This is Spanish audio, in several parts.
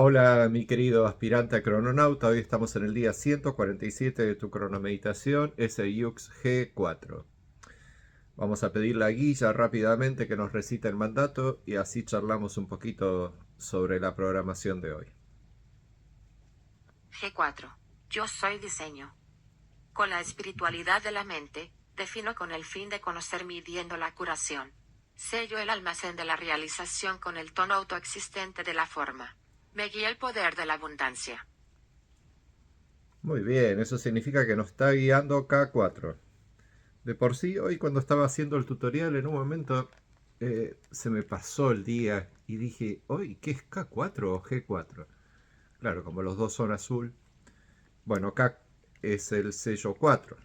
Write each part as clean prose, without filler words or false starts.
Hola, mi querido aspirante a crononauta. Hoy estamos en el día 147 de tu cronomeditación, SIUX G4. Vamos a pedirle a Guilla rápidamente que nos recite el mandato y así charlamos un poquito sobre la programación de hoy. G4. Yo soy diseño. Con la espiritualidad de la mente, defino con el fin de conocer midiendo la curación. Sello el almacén de la realización con el tono autoexistente de la forma. Me guía el poder de la abundancia. Muy bien, eso significa que nos está guiando K4. De por sí, hoy cuando estaba haciendo el tutorial, en un momento se me pasó el día y dije, hoy, ¿qué es K4 o G4? Claro, como los dos son azul. Bueno, K es el sello 4,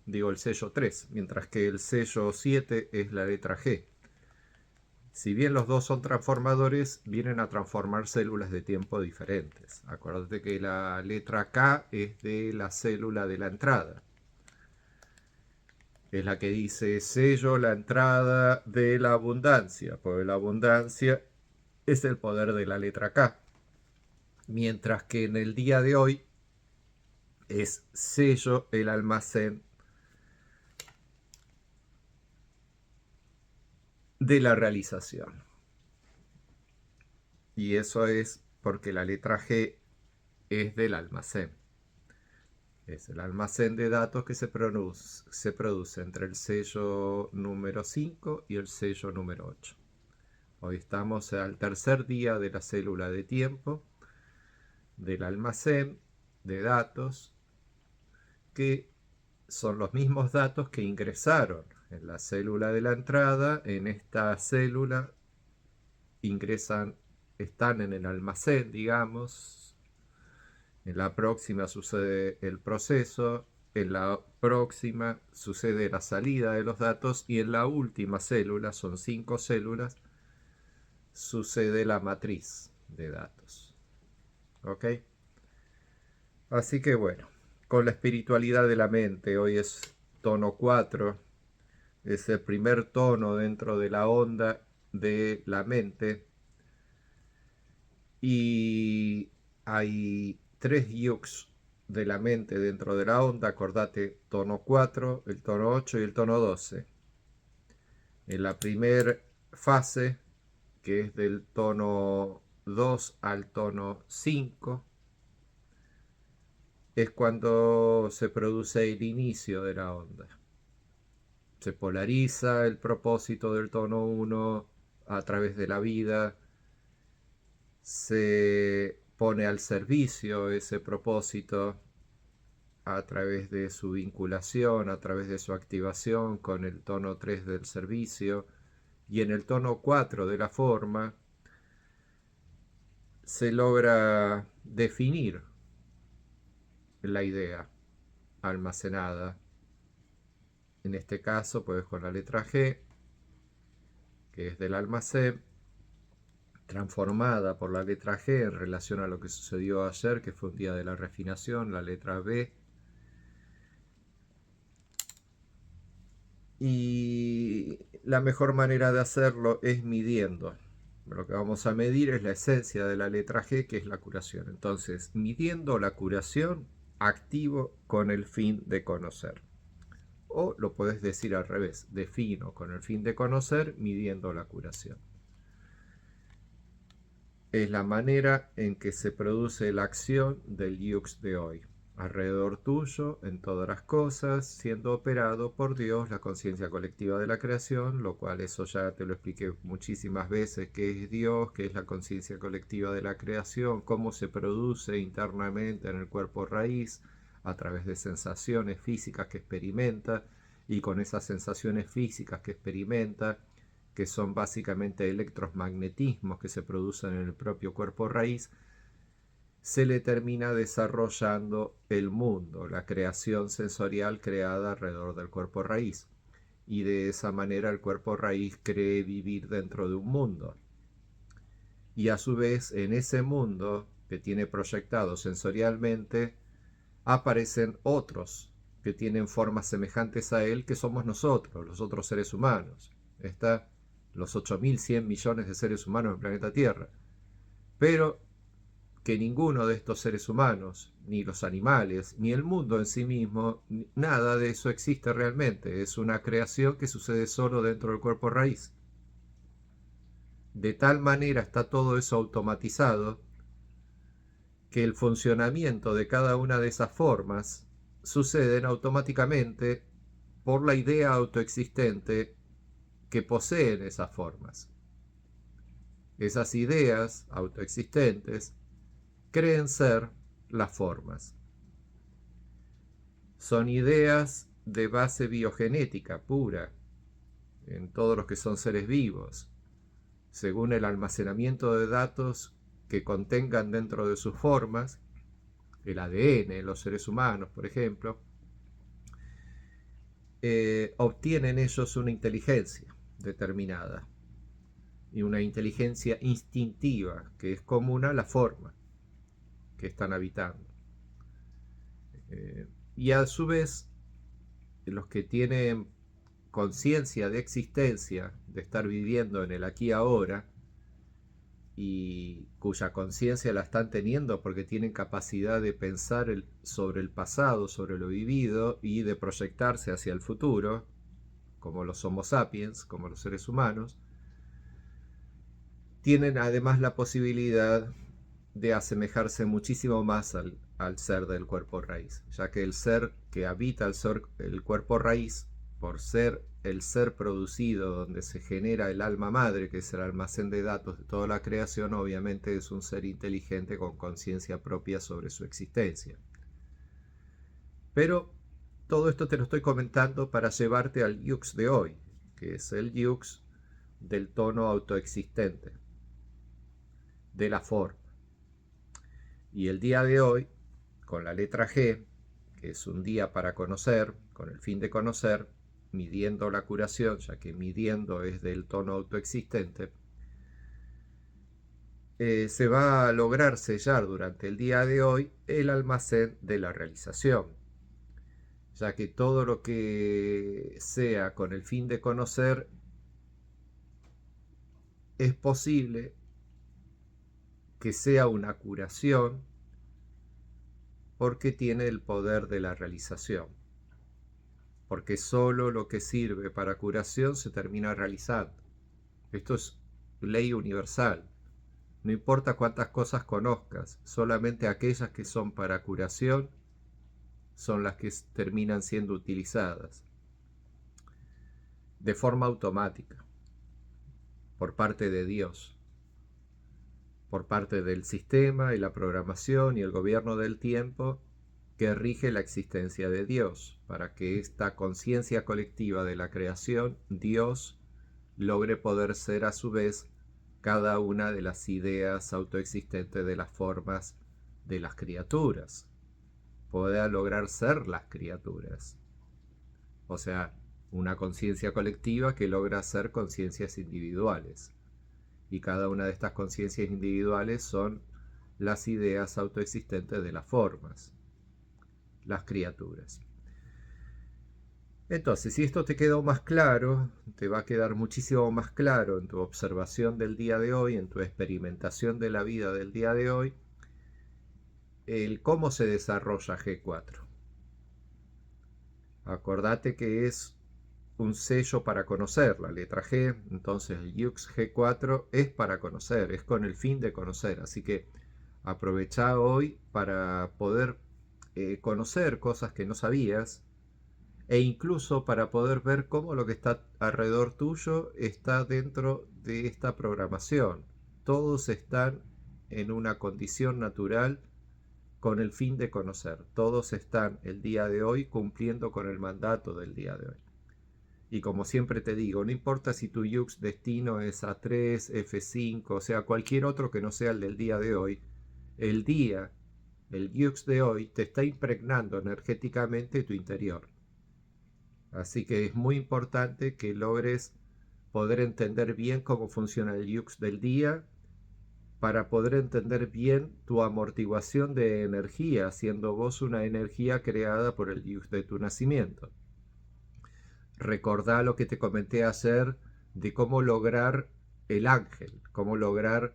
digo el sello 3, mientras que el sello 7 es la letra G. Si bien los dos son transformadores, vienen a transformar células de tiempo diferentes. Acuérdate que la letra K es de la célula de la entrada. Es la que dice sello la entrada de la abundancia, porque la abundancia es el poder de la letra K. Mientras que en el día de hoy es sello el almacén de la realización. Y eso es porque la letra G es del almacén. Es el almacén de datos que se produce entre el sello número 5 y el sello número 8. Hoy estamos al tercer día de la célula de tiempo del almacén de datos, que son los mismos datos que ingresaron en la célula de la entrada. En esta célula ingresan, están en el almacén, digamos. En la próxima sucede el proceso, en la próxima sucede la salida de los datos y en la última célula, son 5 células, sucede la matriz de datos. ¿Ok? Así que bueno, con la espiritualidad de la mente, hoy es tono 4, es el primer tono dentro de la onda de la mente y hay 3 yuks de la mente dentro de la onda. Acordate, tono 4, el tono 8 y el tono 12. En la primera fase, que es del tono 2 al tono 5, es cuando se produce el inicio de la onda. Se polariza el propósito del tono 1 a través de la vida, se pone al servicio ese propósito a través de su vinculación, a través de su activación con el tono 3 del servicio, y en el tono 4 de la forma se logra definir la idea almacenada, en este caso pues con la letra G, que es del almacén, transformada por la letra G en relación a lo que sucedió ayer, que fue un día de la refinación, la letra B. Y la mejor manera de hacerlo es midiendo. Lo que vamos a medir es la esencia de la letra G, que es la curación. Entonces, midiendo la curación, activo con el fin de conocer. O lo puedes decir al revés, defino con el fin de conocer, midiendo la curación. Es la manera en que se produce la acción del Yux de hoy, alrededor tuyo, en todas las cosas, siendo operado por Dios, la conciencia colectiva de la creación, lo cual eso ya te lo expliqué muchísimas veces, qué es Dios, qué es la conciencia colectiva de la creación, cómo se produce internamente en el cuerpo raíz, a través de sensaciones físicas que experimenta, y con esas sensaciones físicas que experimenta, que son básicamente electromagnetismos que se producen en el propio cuerpo raíz, se le termina desarrollando el mundo, la creación sensorial creada alrededor del cuerpo raíz. Y de esa manera el cuerpo raíz cree vivir dentro de un mundo. Y a su vez en ese mundo que tiene proyectado sensorialmente aparecen otros que tienen formas semejantes a él, que somos nosotros, los otros seres humanos. Está los 8.100 millones de seres humanos en el planeta Tierra. pero que ninguno de estos seres humanos, ni los animales, ni el mundo en sí mismo, nada de eso existe realmente. Es una creación que sucede solo dentro del cuerpo raíz. De tal manera está todo eso automatizado que el funcionamiento de cada una de esas formas suceden automáticamente por la idea autoexistente que poseen esas formas. Esas ideas autoexistentes creen ser las formas. Son ideas de base biogenética pura en todos los que son seres vivos, según el almacenamiento de datos que contengan dentro de sus formas, el ADN en los seres humanos, por ejemplo, obtienen ellos una inteligencia determinada y una inteligencia instintiva que es común a la forma que están habitando. Y a su vez, los que tienen conciencia de existencia, de estar viviendo en el aquí y ahora, y cuya conciencia la están teniendo porque tienen capacidad de pensar sobre el pasado, sobre lo vivido y de proyectarse hacia el futuro, como los Homo sapiens, como los seres humanos, tienen además la posibilidad de asemejarse muchísimo más al ser del cuerpo raíz, ya que el ser que habita el cuerpo raíz, por ser el ser producido donde se genera el alma madre, que es el almacén de datos de toda la creación, obviamente es un ser inteligente con conciencia propia sobre su existencia. Pero todo esto te lo estoy comentando para llevarte al yux de hoy, que es el yux del tono autoexistente, de la forma. Y el día de hoy, con la letra G, que es un día para conocer, con el fin de conocer, midiendo la curación, ya que midiendo es del tono autoexistente, se va a lograr sellar durante el día de hoy el almacén de la realización, ya que todo lo que sea con el fin de conocer es posible que sea una curación porque tiene el poder de la realización, porque solo lo que sirve para curación se termina realizando. Esto es ley universal. No importa cuántas cosas conozcas, solamente aquellas que son para curación son las que terminan siendo utilizadas de forma automática, por parte de Dios, por parte del sistema y la programación y el gobierno del tiempo que rige la existencia de Dios, para que esta conciencia colectiva de la creación, Dios, logre poder ser a su vez cada una de las ideas autoexistentes de las formas de las criaturas, pueda lograr ser las criaturas. O sea, una conciencia colectiva que logra ser conciencias individuales. Y cada una de estas conciencias individuales son las ideas autoexistentes de las formas, las criaturas. Entonces, si esto te quedó más claro, te va a quedar muchísimo más claro en tu observación del día de hoy, en tu experimentación de la vida del día de hoy, el cómo se desarrolla G4. Acordate que es un sello para conocer, la letra G, entonces el Yux G4 es para conocer, es con el fin de conocer, así que aprovecha hoy para poder conocer cosas que no sabías, e incluso para poder ver cómo lo que está alrededor tuyo está dentro de esta programación. Todos están en una condición natural con el fin de conocer. Todos están el día de hoy cumpliendo con el mandato del día de hoy. Y como siempre te digo, no importa si tu Yux destino es A3, F5, o sea, cualquier otro que no sea el del día de hoy, el Yux de hoy te está impregnando energéticamente tu interior. Así que es muy importante que logres poder entender bien cómo funciona el Yux del día para poder entender bien tu amortiguación de energía, siendo vos una energía creada por el Yux de tu nacimiento. Recordá lo que te comenté ayer de cómo lograr el ángel, cómo lograr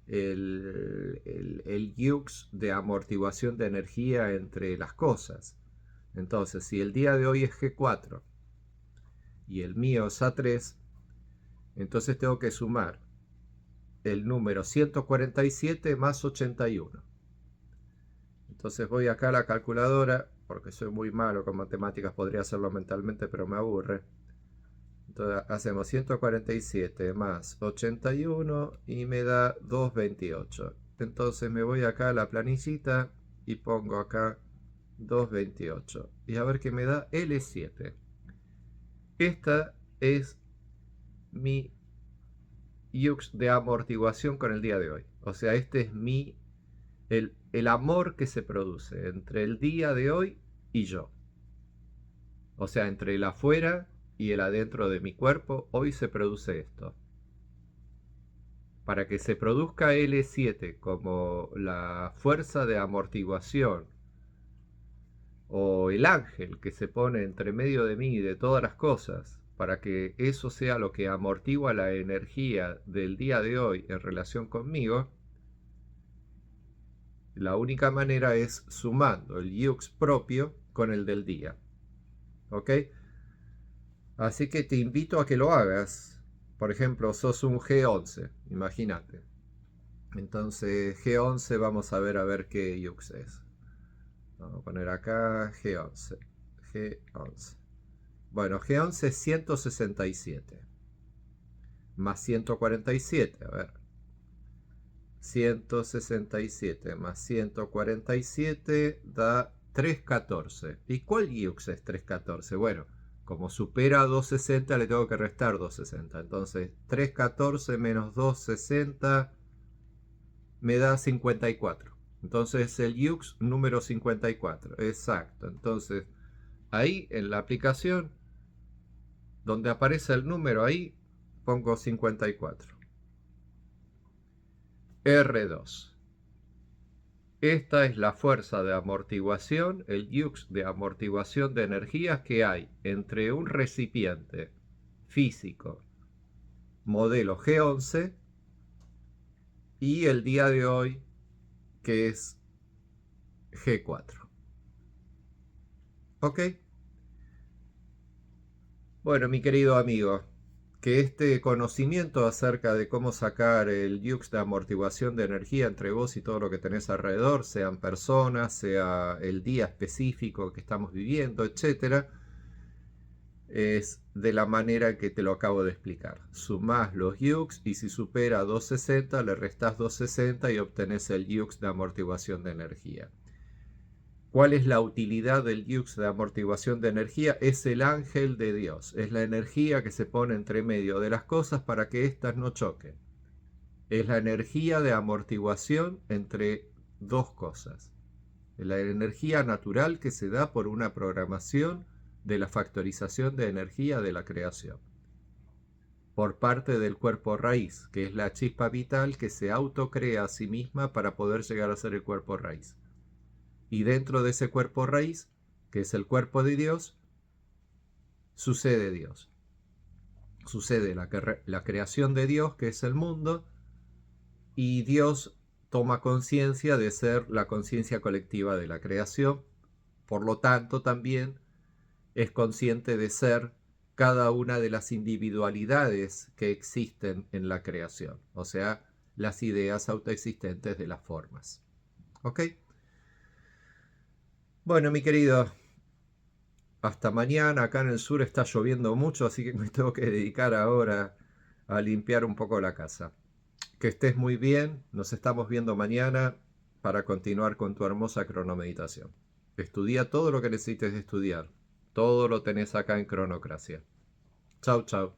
el Yux de amortiguación de energía entre las cosas. Entonces, si el día de hoy es G4 y el mío es A3, entonces tengo que sumar el número 147 más 81. Entonces voy acá a la calculadora, porque soy muy malo con matemáticas, podría hacerlo mentalmente, pero me aburre. Entonces hacemos 147 más 81 y me da 228. Entonces me voy acá a la planillita y pongo acá 228. Y a ver qué me da L7. Esta es mi Yux de amortiguación con el día de hoy. O sea, este es el amor que se produce entre el día de hoy y yo. O sea, entre el afuera y el adentro de mi cuerpo, hoy se produce esto. Para que se produzca L7 como la fuerza de amortiguación o el ángel que se pone entre medio de mí y de todas las cosas, para que eso sea lo que amortigua la energía del día de hoy en relación conmigo, la única manera es sumando el Yux propio con el del día. ¿Ok? Así que te invito a que lo hagas. Por ejemplo, sos un G11, imagínate. Entonces G11 vamos a ver qué Yux es. Vamos a poner acá G11. G11. Bueno, G11 es 167. Más 147, a ver. 167 más 147 da 314. ¿Y cuál Yux es 314? Bueno, como supera 260 le tengo que restar 260. Entonces 314 menos 260 me da 54. Entonces el Yux número 54. Exacto. Entonces ahí en la aplicación donde aparece el número, ahí pongo 54. R2. Esta es la fuerza de amortiguación, el Yux de amortiguación de energías que hay entre un recipiente físico modelo G11 y el día de hoy que es G4. ¿Ok? Bueno, mi querido amigo, que este conocimiento acerca de cómo sacar el Yux de amortiguación de energía entre vos y todo lo que tenés alrededor, sean personas, sea el día específico que estamos viviendo, etcétera, es de la manera que te lo acabo de explicar. Sumás los Yux y si supera 260 le restás 260 y obtenés el Yux de amortiguación de energía. ¿Cuál es la utilidad del Yux de amortiguación de energía? Es el ángel de Dios. Es la energía que se pone entre medio de las cosas para que éstas no choquen. Es la energía de amortiguación entre dos cosas. Es la energía natural que se da por una programación de la factorización de energía de la creación. Por parte del cuerpo raíz, que es la chispa vital que se autocrea a sí misma para poder llegar a ser el cuerpo raíz. Y dentro de ese cuerpo raíz, que es el cuerpo de Dios, sucede Dios. Sucede la creación de Dios, que es el mundo, y Dios toma conciencia de ser la conciencia colectiva de la creación. Por lo tanto, también es consciente de ser cada una de las individualidades que existen en la creación. O sea, las ideas autoexistentes de las formas. ¿Ok? Bueno, mi querido, hasta mañana. Acá en el sur está lloviendo mucho, así que me tengo que dedicar ahora a limpiar un poco la casa. Que estés muy bien. Nos estamos viendo mañana para continuar con tu hermosa cronomeditación. Estudia todo lo que necesites estudiar. Todo lo tenés acá en Cronocracia. Chau, chau.